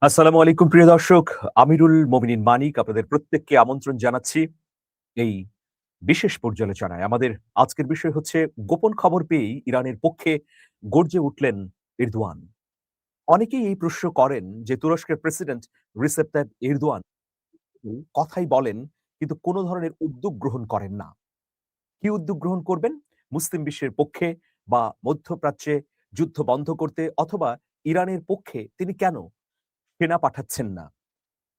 আসসালামু আলাইকুম প্রিয় দর্শক। আমিরুল মোমিনিন মানিক আপনাদের প্রত্যেককে আমন্ত্রণ জানাচ্ছি এই বিশেষ পর্যালোচনায়। আমাদের আজকের বিষয় হচ্ছে গোপন খবর পেয়েই ইরানের পক্ষে গর্জে উঠলেন এরদোয়ান। অনেকেই এই প্রশ্ন করেন যে তুরস্কের প্রেসিডেন্ট রিসেপ তাইপ এরদোয়ান কথাই বলেন কিন্তু কোন ধরনের উদ্যোগ গ্রহণ করেন না। কি উদ্যোগ গ্রহণ করবেন? মুসলিম বিশ্বের পক্ষে বা মধ্যপ্রাচ্যে যুদ্ধ বন্ধ করতে অথবা ইরানের পক্ষে তিনি কেন সেনা পাঠাচ্ছেন না?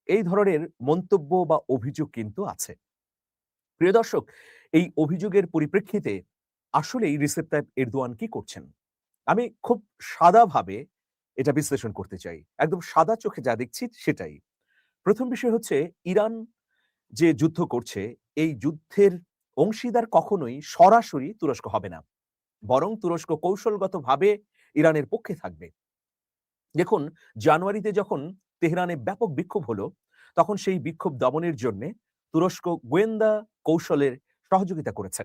এই ধরনের মন্তব্য বা অভিযোগ কিন্তু আছে। প্রিয় দর্শক, এই অভিযোগের পরিপ্রেক্ষিতে আসলেই রিসেপ তাইপ এরদোয়ান কি করছেন? আমি খুব সাদাভাবে এটা বিশ্লেষণ করতে চাই। একদম সাদা চোখে যা দেখছি সেটাই। ১ম বিষয় হচ্ছে ইরান যে যুদ্ধ করছে, এই যুদ্ধের অংশীদার কখনোই সরাসরি তুরস্ক হবে না। বরং তুরস্ক কৌশলগতভাবে ইরানের পক্ষে থাকবে। দেখুন, জানুয়ারিতে যখন তেহরানে ব্যাপক বিক্ষোভ হলো, তখন সেই বিক্ষোভ দমনের জন্যে তুরস্ক গোয়েন্দা কৌশলের সহযোগিতা করেছে।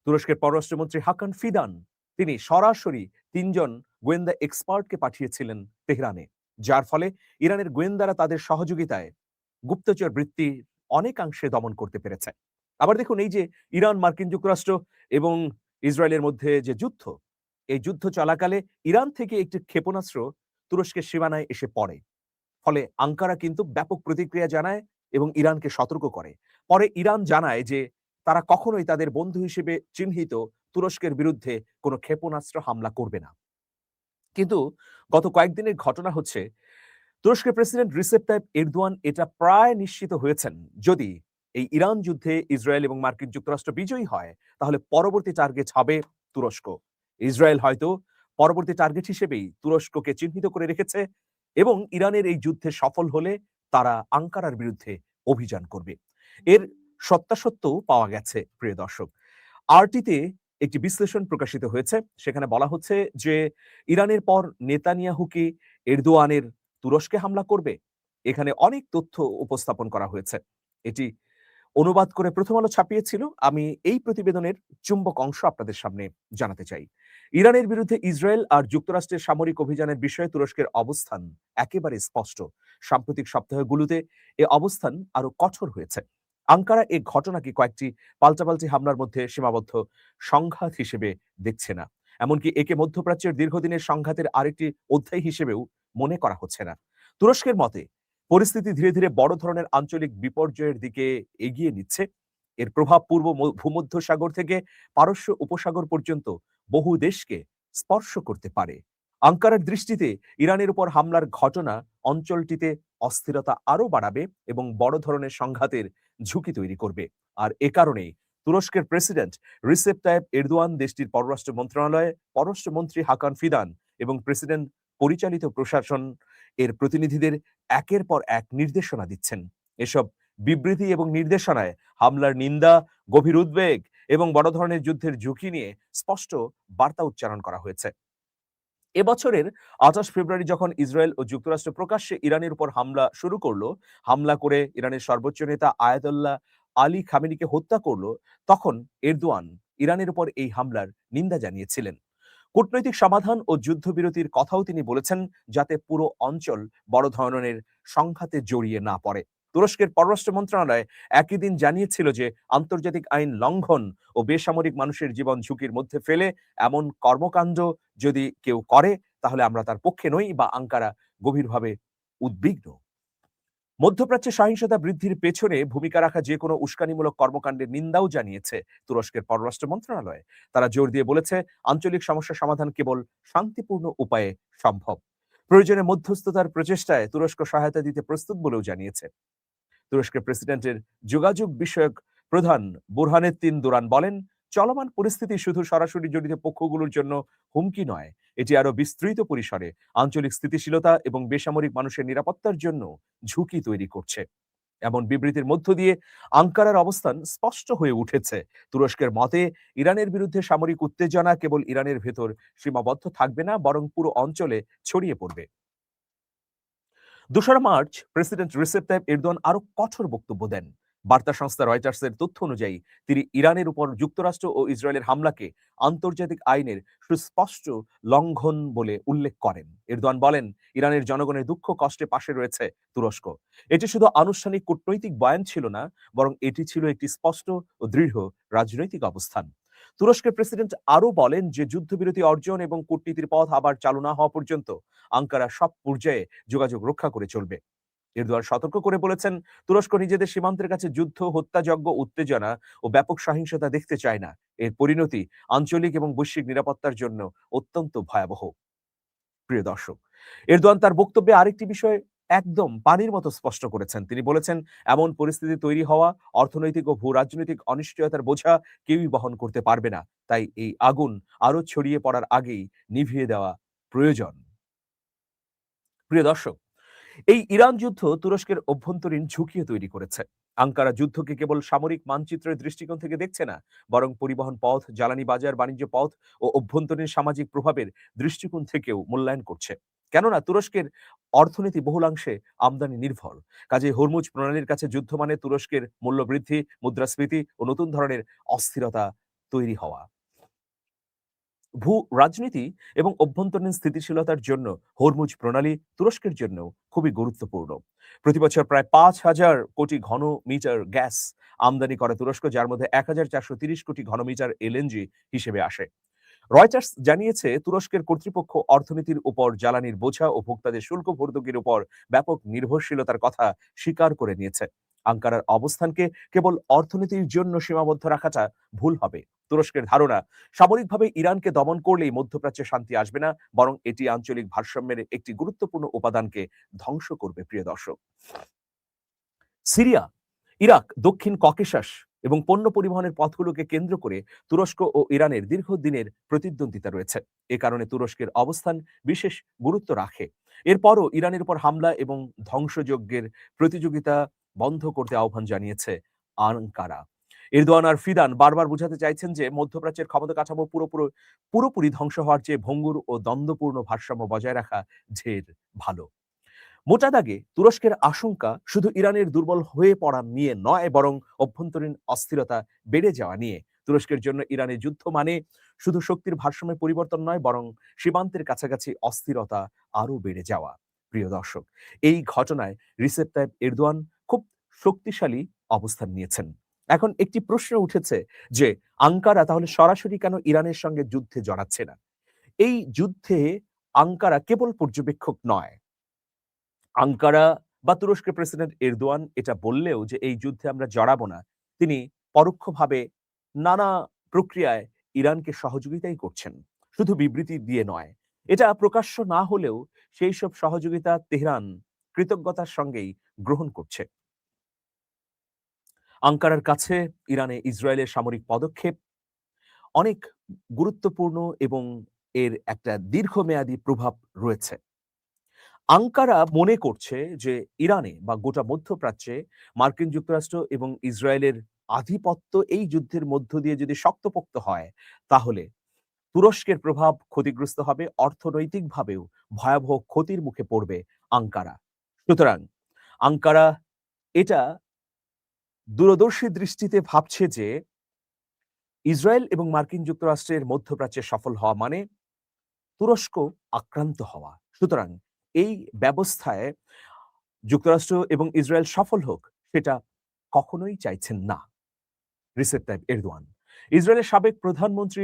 তুরস্কের পররাষ্ট্রমন্ত্রী হাকান ফিদান তিনি সরাসরি ৩ জন গোয়েন্দা এক্সপার্টকে পাঠিয়েছিলেন তেহরানে। যার ফলে ইরানের গোয়েন্দারা তাদের সহযোগিতায় গুপ্তচর বৃত্তি অনেকাংশে দমন করতে পেরেছে। আবার দেখুন এই যে ইরান, মার্কিন যুক্তরাষ্ট্র এবং ইসরায়েলের মধ্যে যে যুদ্ধ, এই যুদ্ধ চলাকালে ইরান থেকে একটি ক্ষেপণাস্ত্র তুরস্কের সীমানায় এসে পড়ে। ফলে আঙ্কারা কিন্তু ব্যাপক প্রতিক্রিয়া জানায় এবং ইরানকে সতর্ক করে। পরে ইরান জানায় যে তারা কখনোই তাদের বন্ধু হিসেবে চিহ্নিত তুরস্কের বিরুদ্ধে কোনো ক্ষেপণাস্ত্র হামলা করবে না। কিন্তু গত কয়েকদিনের ঘটনা হচ্ছে তুরস্কের প্রেসিডেন্ট রিসেপ তাইপ এরদোয়ান এটা প্রায় নিশ্চিত হয়েছেন, যদি এই ইরান যুদ্ধে ইসরায়েল এবং মার্কিন যুক্তরাষ্ট্র বিজয়ী হয়, তাহলে পরবর্তী টার্গেট হবে তুরস্ক। ইসরায়েল হয়তো পরবর্তী টার্গেট হিসেবেই তুরস্ককে চিহ্নিত করে রেখেছে এবং ইরানের এই যুদ্ধে সফল হলে তারা আঙ্কারার বিরুদ্ধে অভিযান করবে। এর সত্যাসত্যও পাওয়া গেছে প্রিয় দর্শক। আরটিতে একটি বিশ্লেষণ প্রকাশিত হয়েছে। সেখানে বলা হচ্ছে যে ইরানের পর নেতানিয়াহু কি এরদোয়ানের তুরস্কে হামলা করবে? এখানে অনেক তথ্য উপস্থাপন করা হয়েছে। এটি অনুবাদ করে প্রথম আলো ছাপিয়েছিল। আমি এই প্রতিবেদনের চুম্বক অংশ আপনাদের সামনে জানাতে চাই। ইরানের বিরুদ্ধে ইসরায়েল আর যুক্তরাষ্ট্রের সামরিক অভিযানের বিষয়ে তুরস্কের অবস্থান একেবারে স্পষ্ট। সাম্প্রতিক সপ্তাহগুলোতে এ অবস্থান আরো কঠোর হয়েছে। আঙ্কারা এ ঘটনাকে কয়েকটি পাল্টাপাল্টি হামলার মধ্যে সীমাবদ্ধ সংঘাত হিসেবে দেখছে না। এমনকি একে মধ্যপ্রাচ্যের দীর্ঘদিনের সংঘাতের আরেকটি অধ্যায় হিসেবেও মনে করা হচ্ছে না। তুরস্কের মতে পরিস্থিতি ধীরে ধীরে বড় ধরনের আঞ্চলিক বিপর্যয়ের দিকে এগিয়ে নিচ্ছে। এর প্রভাব পূর্ব ভূমধ্যসাগর থেকে পারস্য উপসাগর পর্যন্ত বহু দেশকে স্পর্শ করতে পারে। আঙ্কারার দৃষ্টিতে ইরানের উপর হামলার ঘটনা অঞ্চলটিতে অস্থিরতা আরো বাড়াবে এবং বড় ধরনের সংঘাতের ঝুঁকি তৈরি করবে। আর এ কারণেই তুরস্কের প্রেসিডেন্ট রিসেপ তাইপ এরদোয়ান দেশটির পররাষ্ট্র মন্ত্রণালয়ে পররাষ্ট্রমন্ত্রী হাকান ফিদান এবং প্রেসিডেন্ট পরিচালিত প্রশাসন এর প্রতিনিধিদের একের পর এক নির্দেশনা দিচ্ছেন। এসব বিবৃতি এবং নির্দেশনায় হামলার নিন্দা, গভীর উদ্বেগ এবং বড় ধরনের যুদ্ধের ঝুঁকি নিয়ে স্পষ্ট বার্তা উচ্চারণ করা হয়েছে। এবছরের ২৮ ফেব্রুয়ারি যখন ইসরায়েল ও যুক্তরাষ্ট্র প্রকাশ্যে ইরানের উপর হামলা শুরু করলো, হামলা করে ইরানের সর্বোচ্চ নেতা আয়াতুল্লাহ আলী খামেনিকে হত্যা করলো, তখন এরদোয়ান ইরানের উপর এই হামলার নিন্দা জানিয়েছিলেন। কূটনৈতিক সমাধান ও যুদ্ধবিরতির কথাও তিনি বলেছেন, যাতে পুরো অঞ্চল বড় ধরনের সংঘাতে জড়িয়ে না পড়ে। তুরস্কের পররাষ্ট্র মন্ত্রণালয় একই দিন জানিয়েছিল যে আন্তর্জাতিক আইন লঙ্ঘন ও বেসামরিক মানুষের জীবন ঝুঁকির মধ্যে ফেলে এমন কর্মকাণ্ড যদি কেউ করে, তাহলে আমরা তার পক্ষে নই বা আঙ্কারা গভীরভাবে উদ্বিগ্ন। মধ্যপ্রাচ্যে সহিংসতা বৃদ্ধির পেছনে ভূমিকা রাখা যে কোনো উস্কানিমূলক কর্মকাণ্ডের নিন্দাও জানিয়েছে তুরস্কের পররাষ্ট্র মন্ত্রণালয়। তারা জোর দিয়ে বলেছে, আঞ্চলিক সমস্যা সমাধান কেবল শান্তিপূর্ণ উপায়ে সম্ভব। প্রয়োজনে মধ্যস্থতার প্রচেষ্টায় তুরস্ক সহায়তা দিতে প্রস্তুত বলেও জানিয়েছে। তুরস্কের প্রেসিডেন্টের যোগাযোগ বিষয়ক প্রধান বুরহানেত্তিন দুরান বলেন, চলমান পরিস্থিতি শুধু সরাসরি জড়িত পক্ষগুলোর জন্য হুমকি নয়, এটি আরো বিস্তৃত পরিসরে আঞ্চলিক স্থিতিশীলতা এবং বেসামরিক মানুষের নিরাপত্তার জন্য ঝুঁকি তৈরি করছে। এমন বিবৃতির মধ্য দিয়ে আঙ্কারার অবস্থান স্পষ্ট হয়ে উঠেছে। তুরস্কের মতে ইরানের বিরুদ্ধে সামরিক উত্তেজনা কেবল ইরানের ভেতর সীমাবদ্ধ থাকবে না, বরং পুরো অঞ্চলে ছড়িয়ে পড়বে। ২রা March president Recep Tayyip Erdogan আরো কঠোর বক্তব্য দেন। বার্তা সংস্থা রয়টার্সের তথ্য অনুযায়ী তিনি ইরানের উপর যুক্তরাষ্ট্র ও ইসরায়েলের হামলাকে আন্তর্জাতিক আইনের সুস্পষ্ট লঙ্ঘন বলে উল্লেখ করেন। এরদোয়ান বলেন, ইরানের জনগণের দুঃখ কষ্টে পাশে রয়েছে তুরস্ক। এটি শুধু আনুষ্ঠানিক কূটনৈতিক বয়ান ছিল না, বরং এটি ছিল একটি স্পষ্ট ও দৃঢ় রাজনৈতিক অবস্থান। তুরস্কের প্রেসিডেন্ট আরও বলেন যে যুদ্ধবিরতি অর্জন এবং কূটনীতির পথ আবার চালু না হওয়া পর্যন্ত আঙ্কারা সব পর্যায়ে যোগাযোগ রক্ষা করে চলবে। এরদোয়ান সতর্ক করে বলেছেন, তুরস্ক নিজেদের সীমান্তের কাছে যুদ্ধ, হত্যাযজ্ঞ, উত্তেজনা ও ব্যাপক সহিংসতা দেখতে চায় না। এর পরিণতি আঞ্চলিক এবং বৈশ্বিক নিরাপত্তার জন্য অত্যন্ত ভয়াবহ। প্রিয় দর্শক, এরদোয়ান তার বক্তব্যে আরেকটি বিষয় একদম পানির মতো স্পষ্ট করেছেন। তিনি বলেছেন, এমন পরিস্থিতি তৈরি হওয়া অর্থনৈতিক ও ভূ রাজনৈতিক অনিশ্চয়তার বোঝা কেউই বহন করতে পারবে না। তাই এই আগুন আরো ছড়িয়ে পড়ার আগেই নিভিয়ে দেওয়া প্রয়োজন। প্রিয় দর্শক, এই ইরান যুদ্ধ তুরস্কের অভ্যন্তরীণ ঝুঁকিও তৈরি করেছে। আঙ্কারা যুদ্ধকে কেবল সামরিক মানচিত্রের দৃষ্টিকোণ থেকে দেখছে না, বরং পরিবহন পথ, জ্বালানি বাজার, বাণিজ্য পথ ও অভ্যন্তরীণ সামাজিক প্রভাবের দৃষ্টিকোণ থেকেও মূল্যায়ন করছে। কেননা তুরস্কের অর্থনীতি বহুলাংশে আমদানি নির্ভর। কাজে হরমুজ প্রণালীর কাছে যুদ্ধ মানে তুরস্কের মূল্যবৃদ্ধি, মুদ্রাস্ফীতি ও নতুন ধরনের অস্থিরতা তৈরি হওয়া। ভূ রাজনীতি এবং অভ্যন্তরীণ স্থিতিশীলতার জন্য হরমুজ প্রণালী তুরস্কের জন্য খুবই গুরুত্বপূর্ণ। প্রতি বছর প্রায় ৫,০০০ কোটি ঘন মিটার গ্যাস আমদানি করে তুরস্ক, যার মধ্যে ১,৪৩০ কোটি ঘনমিটার এলএনজি হিসেবে আসে। রয়টার্স জানিয়েছে, তুরস্কের কর্তৃপক্ষ অর্থনীতির উপর জ্বালানির বোঝা ও ভোক্তাদের শুল্ক ভর্তুকির উপর ব্যাপক নির্ভরশীলতার কথা স্বীকার করে নিয়েছে। আঙ্কারার অবস্থানকে কেবল অর্থনীতির জন্য সীমাবদ্ধ রাখাটা ভুল হবে। তুরস্কের ধারণা, সামরিকভাবে ইরানকে দমন করলেই মধ্যপ্রাচ্যে শান্তি আসবে না, বরং এটি আঞ্চলিক ভারসাম্যের একটি গুরুত্বপূর্ণ উপাদানকে ধ্বংস করবে। প্রিয় দর্শক, সিরিয়া, ইরাক, দক্ষিণ ককেশাস এবং পণ্য পরিবহনের পথগুলোকে কেন্দ্র করে তুরস্ক ও ইরানের দীর্ঘদিনের প্রতিদ্বন্দ্বিতা রয়েছে। এ কারণে তুরস্কের অবস্থান বিশেষ গুরুত্ব রাখে। এরপরও ইরানের উপর হামলা এবং ধ্বংসযজ্ঞের প্রতিযোগিতা বন্ধ করতে আহ্বান জানিয়েছে আঙ্কারা। এরদোয়ান আর ফিদান বারবার বোঝাতে চাইছেন যে মধ্যপ্রাচ্যের ক্ষমতা কাঠামো পুরোপুরি ধ্বংস হওয়ার চেয়ে ভঙ্গুর ও দ্বন্দ্বপূর্ণ ভারসাম্য বজায় রাখা ঢের ভালো। মোটা দাগে তুরস্কের আশঙ্কা শুধু ইরানের দুর্বল হয়ে পড়া নিয়ে নয়, বরং অভ্যন্তরীণ অস্থিরতা বেড়ে যাওয়া নিয়ে। তুরস্কের জন্য ইরানের যুদ্ধ মানে শুধু শক্তির ভারসাম্যের পরিবর্তন নয়, বরং সীমান্তের কাছাকাছি অস্থিরতা আরো বেড়ে যাওয়া। প্রিয় দর্শক, এই ঘটনায় রিসেপ তাইপ এরদোয়ান খুব শক্তিশালী অবস্থান নিয়েছেন। এখন একটি প্রশ্ন উঠেছে যে আঙ্কারা তাহলে সরাসরি কেন ইরানের সঙ্গে যুদ্ধে জড়াচ্ছে না? এই যুদ্ধে আঙ্কারা কেবল পর্যবেক্ষক নয়। আঙ্কারা বা তুরস্কের প্রেসিডেন্ট এরদোয়ান এটা বললেও যে এই যুদ্ধে আমরা জড়াবো না, তিনি পরোক্ষভাবে নানা প্রক্রিয়ায় ইরানকে সহযোগিতাই করছেন, শুধু বিবৃতি দিয়ে নয়। এটা প্রকাশ্য না হলেও সেই সব সহযোগিতা তেহরান কৃতজ্ঞতার সঙ্গেই গ্রহণ করছে। আঙ্কারার কাছে ইরানে ইসরায়েলের সামরিক পদক্ষেপ অনেক গুরুত্বপূর্ণ এবং এর একটা দীর্ঘমেয়াদী প্রভাব রয়েছে। আঙ্কারা মনে করছে যে ইরানে বা গোটা মধ্যপ্রাচ্যে মার্কিন যুক্তরাষ্ট্র এবং ইসরায়েলের আধিপত্য এই যুদ্ধের মধ্য দিয়ে যদি শক্তপোক্ত হয়, তাহলে তুরস্কের প্রভাব ক্ষতিগ্রস্ত হবে, অর্থনৈতিকভাবেও ভয়াবহ ক্ষতির মুখে পড়বে আঙ্কারা। সুতরাং আঙ্কারা এটা দূরদর্শী দৃষ্টিতে ভাবছে যে ইসরায়েল এবং মার্কিন যুক্তরাষ্ট্রের মধ্যপ্রাচ্যে সফল হওয়া মানে তুরস্ক আক্রান্ত হওয়া। সুতরাং এই ব্যবস্থায় যুক্তরাষ্ট্র এবং ইসরায়েল সফল হোক, সেটা কখনোই চাইছেন না রিসেপ তাইপ এরদোয়ান। ইসরায়েলের সাবেক প্রধানমন্ত্রী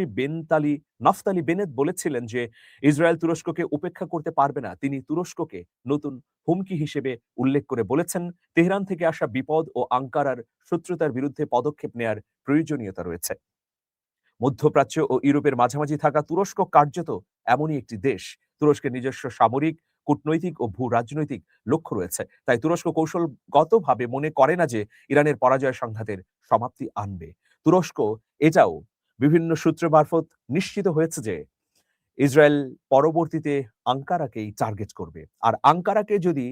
নাফতালি বেনেট বলেছিলেন যে ইসরায়েল তুরস্ককে উপেক্ষা করতে পারবে না। তিনি তুরস্ককে নতুন হুমকি হিসেবে উল্লেখ করে বলেছেন, তেহরান থেকে আসা বিপদ ও আঙ্কারার শত্রুতার বিরুদ্ধে পদক্ষেপ নেয়ার প্রয়োজনীয়তা রয়েছে। মধ্যপ্রাচ্য ও ইউরোপের মাঝামাঝি থাকা তুরস্ক কার্যত এমনই একটি দেশ। তুরস্কের নিজস্ব সামরিক, কূটনৈতিক ও ভূ রাজনৈতিক লক্ষ্য রয়েছে। তাই তুরস্ক কৌশলগতভাবে মনে করে না যে ইরানের পরাজয় সংঘাতের সমাপ্তি আনবে। তুরস্ক এটাও বিভিন্ন সূত্র মারফত নিশ্চিত হয়েছে যে ইসরায়েল পরবর্তীতে আঙ্কারাকেই টার্গেট করবে। আর আঙ্কারাকে যদি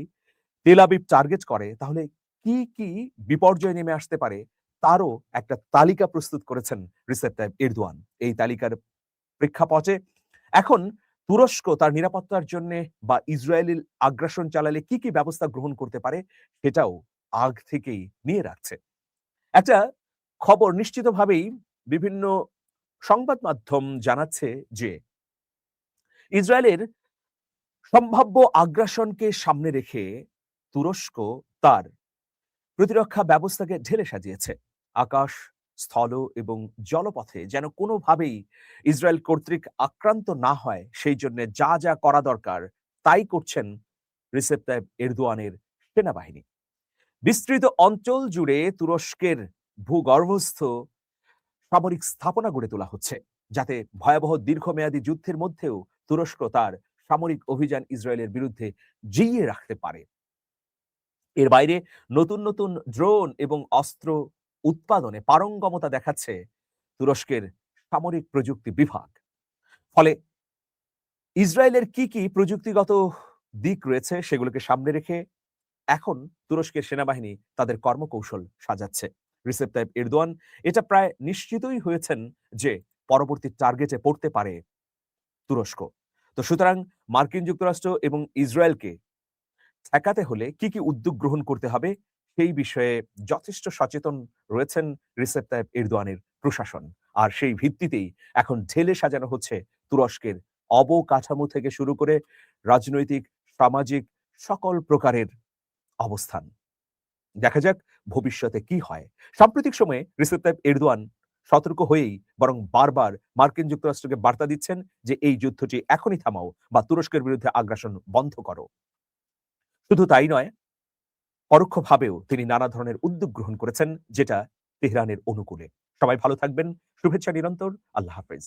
তেল আবিব টার্গেট করে, তাহলে কি কি বিপর্যয় নেমে আসতে পারে তারও একটা তালিকা প্রস্তুত করেছেন রিসেপ তাইপ এরদোয়ান। এই তালিকার প্রেক্ষাপটে এখন তুরস্ক তার নিরাপত্তার জন্য বা ইসরায়েলি আগ্রাসন চালালে কি কি ব্যবস্থা গ্রহণ করতে পারে, সেটাও আগ থেকেই নিয়ে রাখছে। একটা খবর নিশ্চিতভাবেই বিভিন্ন সংবাদ মাধ্যম জানাচ্ছে যে ইসরায়েলের সম্ভাব্য আগ্রাসনকে সামনে রেখে তুরস্ক তার প্রতিরক্ষা ব্যবস্থাকে ঢেলে সাজিয়েছে। আকাশ, স্থল এবং জলপথে যেন কোনোভাবেই ইসরায়েল কর্তৃক আক্রান্ত না হয় সেই জন্য যা, যা করা দরকার তাই করছেন রিসেপ তাইপ এরদোয়ানের সেনাবাহিনী। বিস্তৃত অঞ্চল জুড়ে তুরস্কের ভূগর্ভস্থ সামরিক স্থাপনা গড়ে তোলা হচ্ছে, যাতে ভয়াবহ দীর্ঘমেয়াদী যুদ্ধের মধ্যেও তুরস্ক তার সামরিক অভিযান ইসরায়েলের বিরুদ্ধে জিইয়ে রাখতে পারে। এর বাইরে নতুন, নতুন ড্রোন এবং অস্ত্র উৎপাদনে পারঙ্গমতা দেখাচ্ছে তুরস্কের সামরিক প্রযুক্তি বিভাগ। ফলে ইসরায়েলের কি প্রযুক্তিগত দিক রয়েছে সেগুলোকে সামনে রেখে এখন তুরস্কের সেনাবাহিনী তাদের কর্মকৌশল সাজাচ্ছে। রিসেপ তাইপ এরদোয়ান এটা প্রায় নিশ্চিতই হয়েছেন যে পরবর্তী টার্গেটে পড়তে পারে তুরস্ক। তো সুতরাং মার্কিন যুক্তরাষ্ট্র এবং ইসরায়েলকে ঠেকাতে হলে কি উদ্যোগ গ্রহণ করতে হবে সেই বিষয়ে যথেষ্ট সচেতন রয়েছেন রিসেপ তাইপ এরদোয়ানের প্রশাসন। আর সেই ভিত্তিতেই এখন ঢেলে সাজানো হচ্ছে তুরস্কের অবকাঠামো থেকে শুরু করে রাজনৈতিক, সামাজিক সকল প্রকারের অবস্থান। দেখা যাক ভবিষ্যতে কি হয়। সাম্প্রতিক সময়ে রিসেপ তাইপ এরদোয়ান সতর্ক হয়েই বরং বারবার মার্কিন যুক্তরাষ্ট্রকে বার্তা দিচ্ছেন যে এই যুদ্ধটি এখনই থামাও বা তুরস্কের বিরুদ্ধে আগ্রাসন বন্ধ করো। শুধু তাই নয়, পরোক্ষভাবেও তিনি নানা ধরনের উদ্যোগ গ্রহণ করেছেন যেটা তেহরানের অনুকূলে। সবাই ভালো থাকবেন। শুভেচ্ছা নিরন্তর। আল্লাহ হাফেজ।